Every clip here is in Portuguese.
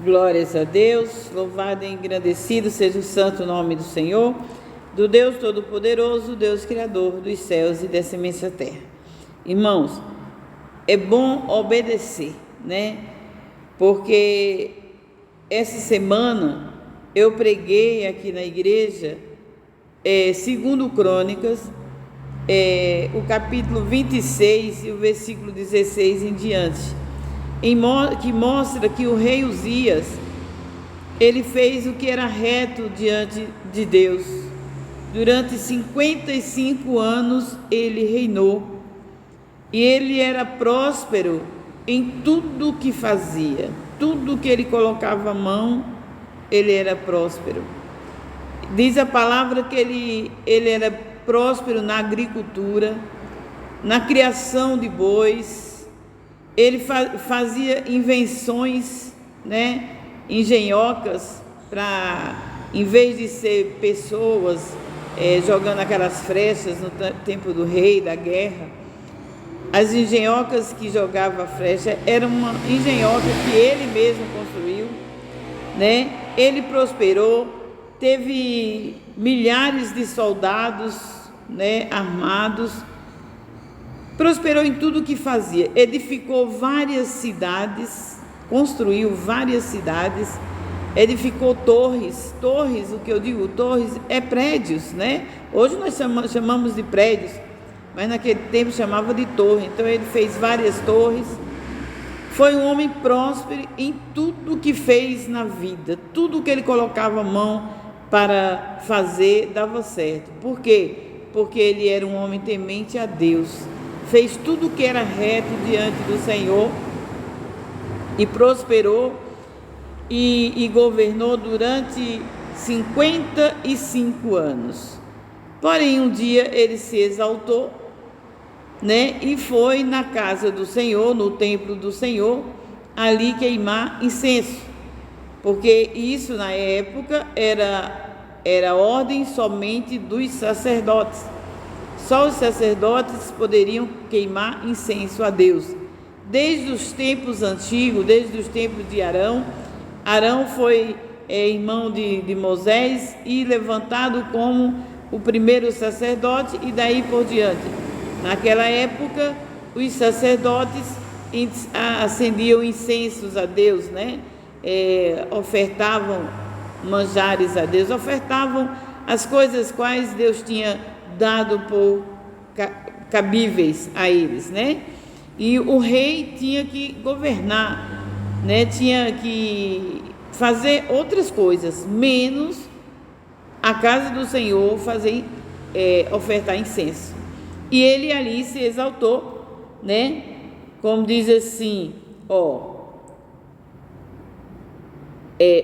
Glórias a Deus, louvado e engrandecido seja o santo nome do Senhor, do Deus Todo-Poderoso, Deus Criador dos céus e dessa imensa terra. Irmãos, é bom obedecer, né? Porque essa semana eu preguei aqui na igreja, segundo Crônicas, o capítulo 26 e o versículo 16 em diante, que mostra que o rei Uzias, ele fez o que era reto diante de Deus. Durante 55 anos ele reinou, e ele era próspero em tudo que fazia, tudo que ele colocava a mão, ele era próspero. Diz a palavra que ele era próspero na agricultura, na criação de bois. Ele fazia invenções, né, engenhocas, para, em vez de ser pessoas jogando aquelas flechas no tempo do rei, da guerra, as engenhocas que jogavam a flecha era uma engenhoca que ele mesmo construiu, né? Ele prosperou, teve milhares de soldados, né, armados. Prosperou em tudo que fazia, edificou várias cidades, construiu várias cidades, edificou torres, o que eu digo, torres é prédios, né? Hoje nós chamamos de prédios, mas naquele tempo chamava de torre. Então ele fez várias torres, foi um homem próspero em tudo que fez na vida, tudo que ele colocava a mão para fazer dava certo. Por quê? Porque ele era um homem temente a Deus. Fez tudo que era reto diante do Senhor e prosperou e governou durante 55 anos. Porém, um dia ele se exaltou, né, e foi na casa do Senhor, no templo do Senhor, ali queimar incenso, porque isso na época era ordem somente dos sacerdotes. Só os sacerdotes poderiam queimar incenso a Deus. Desde os tempos antigos, desde os tempos de Arão, Arão foi irmão de Moisés e levantado como o primeiro sacerdote e daí por diante. Naquela época, os sacerdotes acendiam incensos a Deus, né? Ofertavam manjares a Deus, ofertavam as coisas quais Deus tinha dado por cabíveis a eles, né? E o rei tinha que governar, né? Tinha que fazer outras coisas, menos a casa do Senhor ofertar incenso. E ele ali se exaltou, né? Como diz assim,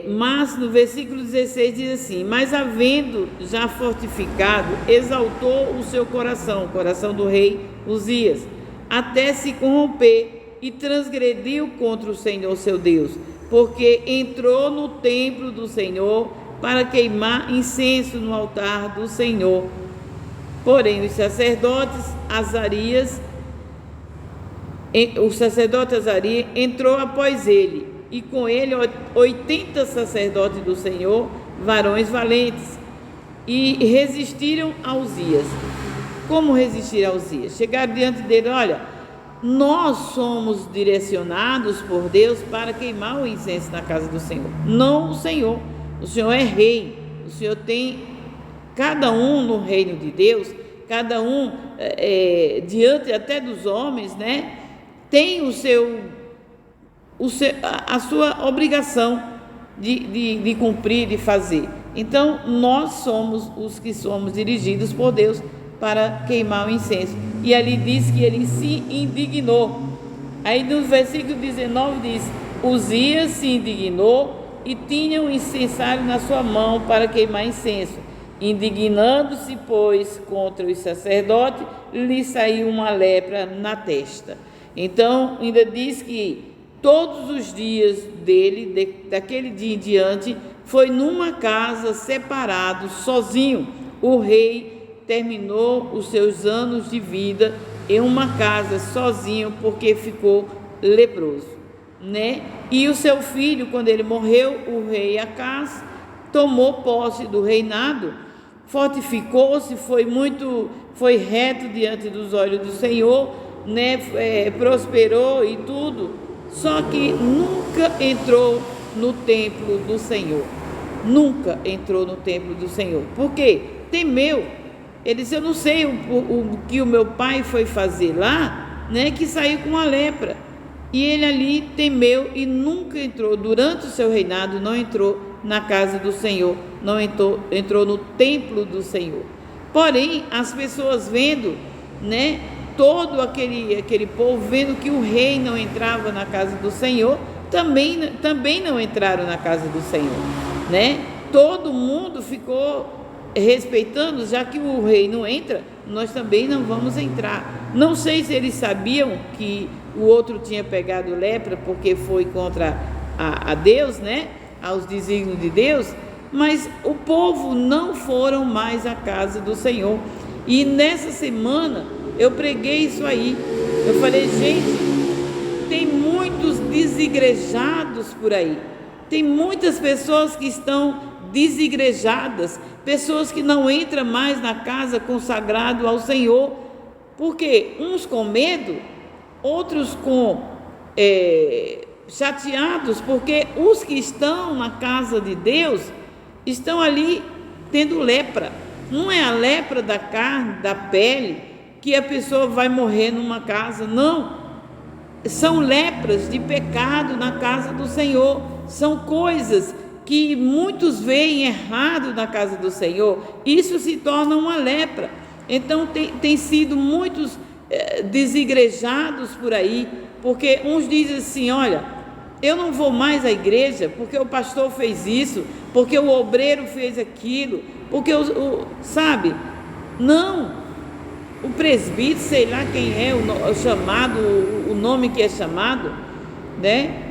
mas no versículo 16 diz assim: mas havendo já fortificado, exaltou o seu coração, o coração do rei Uzias, até se corromper e transgrediu contra o Senhor seu Deus, porque entrou no templo do Senhor para queimar incenso no altar do Senhor. Porém o sacerdote Azarias entrou após ele, e com ele 80 sacerdotes do Senhor, varões valentes, e resistiram a Uzias. Como resistir a Uzias? Chegaram diante dele: olha, nós somos direcionados por Deus para queimar o incenso na casa do Senhor, não o Senhor. O Senhor é rei, o Senhor tem, cada um no reino de Deus, cada um diante até dos homens, né, tem a sua obrigação de cumprir, de fazer. Então nós somos os que somos dirigidos por Deus para queimar o incenso. E ali diz que ele se indignou. Aí no versículo 19 diz: Uzias se indignou e tinha um incensário na sua mão para queimar incenso. Indignando-se, pois, contra os sacerdotes, lhe saiu uma lepra na testa. Então ainda diz que todos os dias dele, daquele dia em diante, foi numa casa separado, sozinho. O rei terminou os seus anos de vida em uma casa sozinho, porque ficou leproso. né? E o seu filho, quando ele morreu, o rei Acaz, tomou posse do reinado, fortificou-se, foi reto diante dos olhos do Senhor, né? Prosperou e tudo, só que nunca entrou no templo do Senhor. Nunca entrou no templo do Senhor. Por quê? Temeu. Ele disse: eu não sei o que o meu pai foi fazer lá, né? Que saiu com a lepra. E ele ali temeu e nunca entrou, durante o seu reinado, não entrou na casa do Senhor, não entrou no templo do Senhor. Porém, as pessoas vendo, né? Todo aquele povo vendo que o rei não entrava na casa do Senhor, também não entraram na casa do Senhor, né? Todo mundo ficou respeitando, já que o rei não entra, nós também não vamos entrar. Não sei se eles sabiam que o outro tinha pegado lepra porque foi contra a Deus, né? Aos desígnios de Deus, mas o povo não foram mais à casa do Senhor. E nessa semana eu preguei isso aí. Eu falei: gente, tem muitos desigrejados por aí, tem muitas pessoas que estão desigrejadas, pessoas que não entram mais na casa consagrado ao Senhor, porque uns com medo, outros chateados, porque os que estão na casa de Deus estão ali tendo lepra. Não é a lepra da carne, da pele, que a pessoa vai morrer numa casa, não. São lepras de pecado na casa do Senhor, são coisas que muitos veem errado na casa do Senhor, isso se torna uma lepra. Então tem sido muitos desigrejados por aí, porque uns dizem assim: olha, eu não vou mais à igreja porque o pastor fez isso, porque o obreiro fez aquilo, porque sabe? Não, o presbítero, sei lá quem é o chamado, o nome que é chamado, né?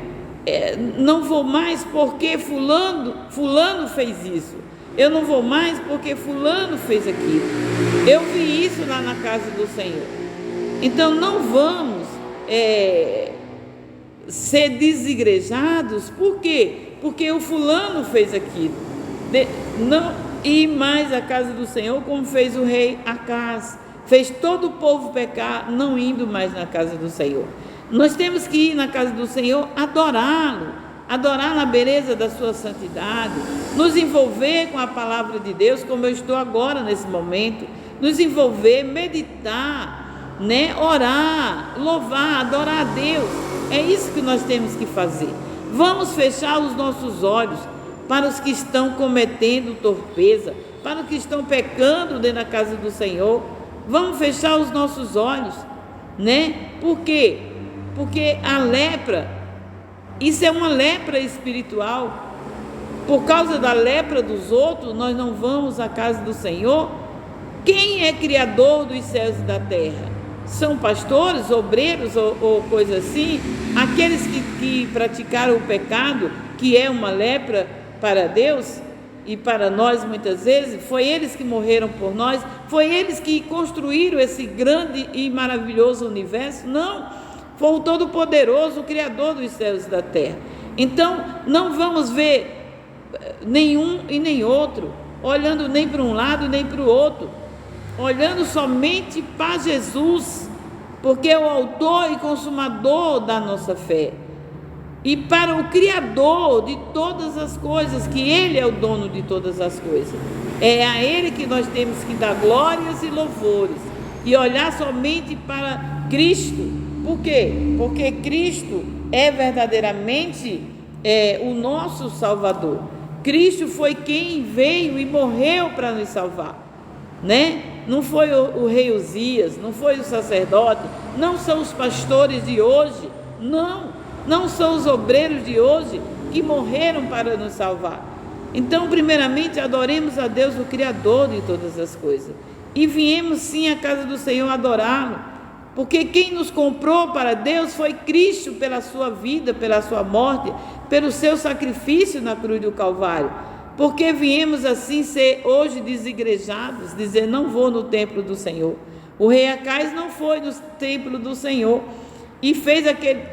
Não vou mais porque fulano fez isso, eu não vou mais porque fulano fez aquilo, eu vi isso lá na casa do Senhor. Então não vamos ser desigrejados. Por quê? Porque o fulano fez aquilo. Não ir mais à casa do Senhor como fez o rei Acaz, fez todo o povo pecar, não indo mais na casa do Senhor. Nós temos que ir na casa do Senhor, adorá-lo, adorar na beleza da sua santidade, nos envolver com a palavra de Deus, como eu estou agora nesse momento, nos envolver, meditar, né? Orar, louvar, adorar a Deus. É isso que nós temos que fazer. Vamos fechar os nossos olhos para os que estão cometendo torpeza, para os que estão pecando dentro da casa do Senhor. Vamos fechar os nossos olhos, né? Por quê? Porque a lepra, isso é uma lepra espiritual. Por causa da lepra dos outros, nós não vamos à casa do Senhor. Quem é criador dos céus e da terra? São pastores, obreiros ou coisa assim? Aqueles que praticaram o pecado, que é uma lepra para Deus e para nós muitas vezes, foi eles que morreram por nós, foi eles que construíram esse grande e maravilhoso universo? Não, foi o Todo-Poderoso, o Criador dos céus e da terra. Então, não vamos ver nenhum e nem outro, olhando nem para um lado nem para o outro, olhando somente para Jesus, porque é o autor e consumador da nossa fé, e para o Criador de todas as coisas, que Ele é o dono de todas as coisas. É a Ele que nós temos que dar glórias e louvores, e olhar somente para Cristo. Por quê? Porque Cristo é verdadeiramente o nosso Salvador. Cristo foi quem veio e morreu para nos salvar, né? Não foi o rei Uzias, não foi o sacerdote, não são os pastores de hoje, não são os obreiros de hoje que morreram para nos salvar. Então, primeiramente, adoremos a Deus, o Criador de todas as coisas, e viemos sim à casa do Senhor adorá-lo, porque quem nos comprou para Deus foi Cristo, pela sua vida, pela sua morte, pelo seu sacrifício na cruz do Calvário. Porque viemos assim ser hoje desigrejados, dizer: não vou no templo do Senhor. O rei Acaz não foi no templo do Senhor, e fez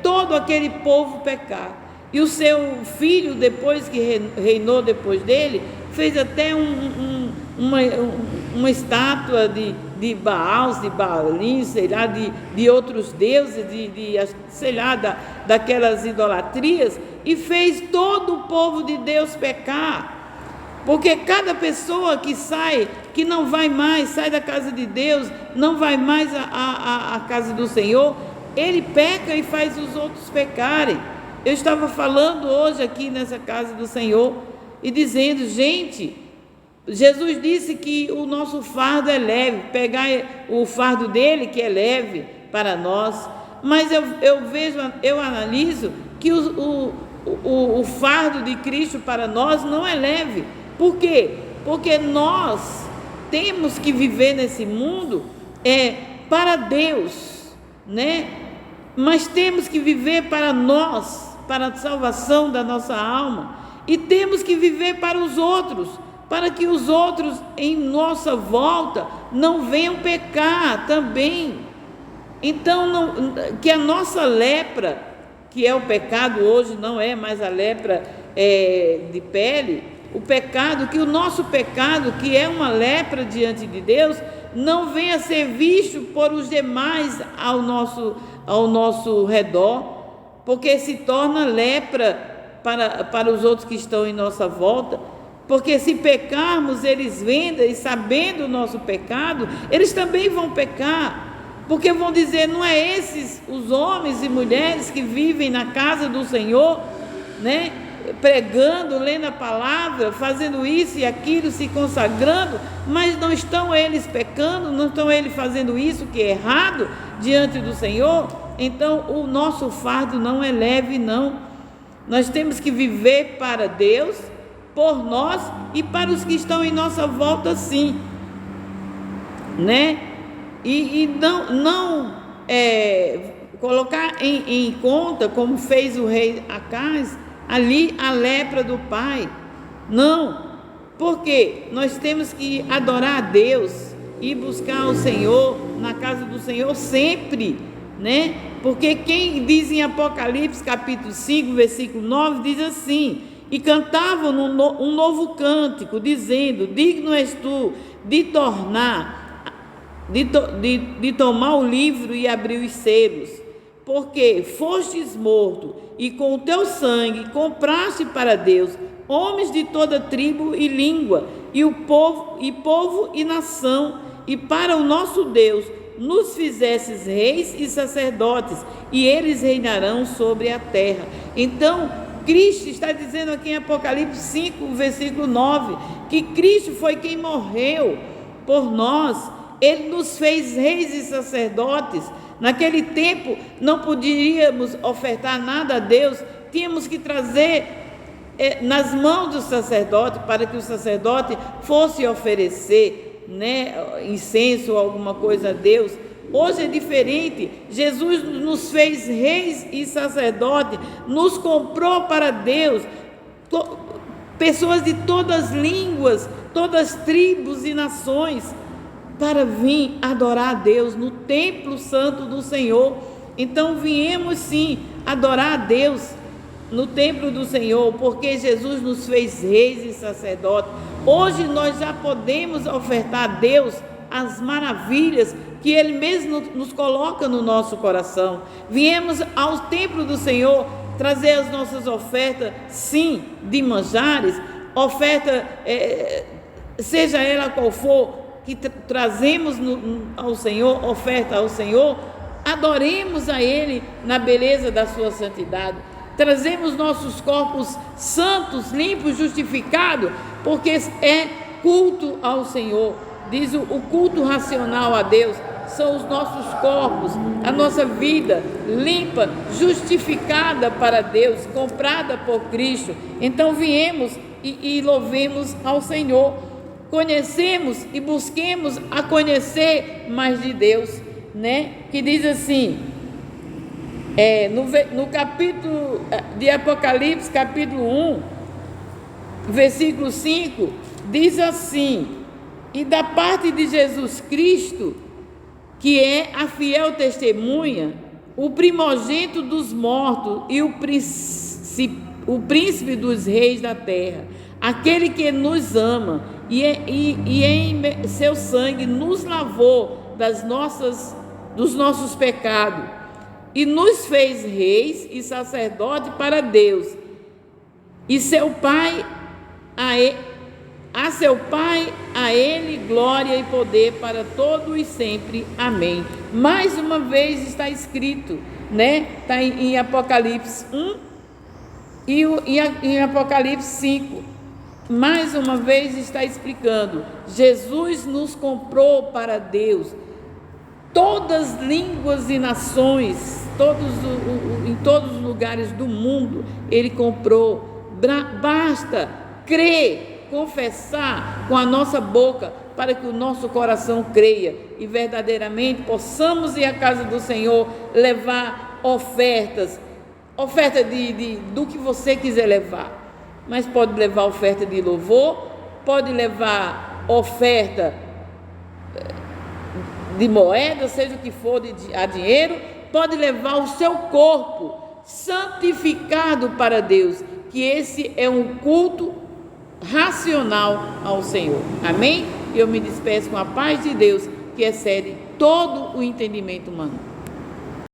todo aquele povo pecar. E o seu filho, depois que reinou depois dele, fez até uma estátua de Baal, de Baalim, sei lá, de outros deuses, sei lá, daquelas idolatrias, e fez todo o povo de Deus pecar. Porque cada pessoa que sai, que não vai mais, sai da casa de Deus, não vai mais à casa do Senhor, ele peca e faz os outros pecarem. Eu estava falando hoje aqui nessa casa do Senhor e dizendo, gente, Jesus disse que o nosso fardo é leve, pegar o fardo dele que é leve para nós, mas eu analiso que o fardo de Cristo para nós não é leve. Por quê? Porque nós temos que viver nesse mundo para Deus, né? Mas temos que viver para nós, para a salvação da nossa alma, e temos que viver para os outros, para que os outros em nossa volta não venham pecar também. Então, que a nossa lepra, que é o pecado hoje, não é mais a lepra de pele, o pecado, que o nosso pecado, que é uma lepra diante de Deus, não venha a ser visto por os demais ao nosso redor, porque se torna lepra para os outros que estão em nossa volta. Porque se pecarmos, eles vendo e sabendo o nosso pecado, eles também vão pecar, porque vão dizer, não é esses os homens e mulheres que vivem na casa do Senhor, né? Pregando, lendo a palavra, fazendo isso e aquilo, se consagrando, mas não estão eles pecando, não estão eles fazendo isso que é errado diante do Senhor. Então o nosso fardo não é leve, não. Nós temos que viver para Deus, por nós e para os que estão em nossa volta, sim, né? E não colocar em conta, como fez o rei Acaz, ali a lepra do pai. Não, porque nós temos que adorar a Deus e buscar o Senhor na casa do Senhor sempre, né? Porque quem diz em Apocalipse capítulo 5, versículo 9, diz assim: e cantavam um novo cântico, dizendo, digno és tu de tomar o livro e abrir os selos, porque fostes morto, e com o teu sangue compraste para Deus homens de toda tribo e língua, e povo e nação, e para o nosso Deus nos fizestes reis e sacerdotes, e eles reinarão sobre a terra. Então, Cristo está dizendo aqui em Apocalipse 5, versículo 9, que Cristo foi quem morreu por nós. Ele nos fez reis e sacerdotes. Naquele tempo não poderíamos ofertar nada a Deus, tínhamos que trazer nas mãos do sacerdote, para que o sacerdote fosse oferecer, né, incenso ou alguma coisa a Deus. Hoje é diferente. Jesus nos fez reis e sacerdotes, nos comprou para Deus, pessoas de todas as línguas, todas as tribos e nações, para vir adorar a Deus no templo santo do Senhor. Então viemos sim adorar a Deus no templo do Senhor, porque Jesus nos fez reis e sacerdotes. Hoje nós já podemos ofertar a Deus as maravilhas que Ele mesmo nos coloca no nosso coração. Viemos ao templo do Senhor trazer as nossas ofertas, sim, de manjares, oferta, seja ela qual for, que trazemos ao Senhor, oferta ao Senhor, adoremos a Ele na beleza da sua santidade. Trazemos nossos corpos santos, limpos, justificados, porque é culto ao Senhor. Diz o culto racional a Deus são os nossos corpos, a nossa vida limpa, justificada para Deus, comprada por Cristo. Então viemos e louvemos ao Senhor, conhecemos e busquemos a conhecer mais de Deus, né? Que diz assim, no capítulo de Apocalipse, capítulo 1, versículo 5, diz assim: e da parte de Jesus Cristo, que é a fiel testemunha, o primogênito dos mortos e o príncipe dos reis da terra, aquele que nos ama e em seu sangue nos lavou dos nossos pecados e nos fez reis e sacerdote para Deus e seu Pai, a seu Pai, a Ele glória e poder para todos e sempre. Amém. Mais uma vez está escrito, né? Está em Apocalipse 1 e em Apocalipse 5. Mais uma vez está explicando. Jesus nos comprou para Deus. Todas as línguas e nações, em todos os lugares do mundo, Ele comprou. Basta crer, confessar com a nossa boca, para que o nosso coração creia e verdadeiramente possamos ir à casa do Senhor, levar ofertas do que você quiser levar, mas pode levar oferta de louvor, pode levar oferta de moeda, seja o que for, a dinheiro, pode levar o seu corpo santificado para Deus, que esse é um culto racional ao Senhor. Amém? Eu me despeço com a paz de Deus, que excede todo o entendimento humano.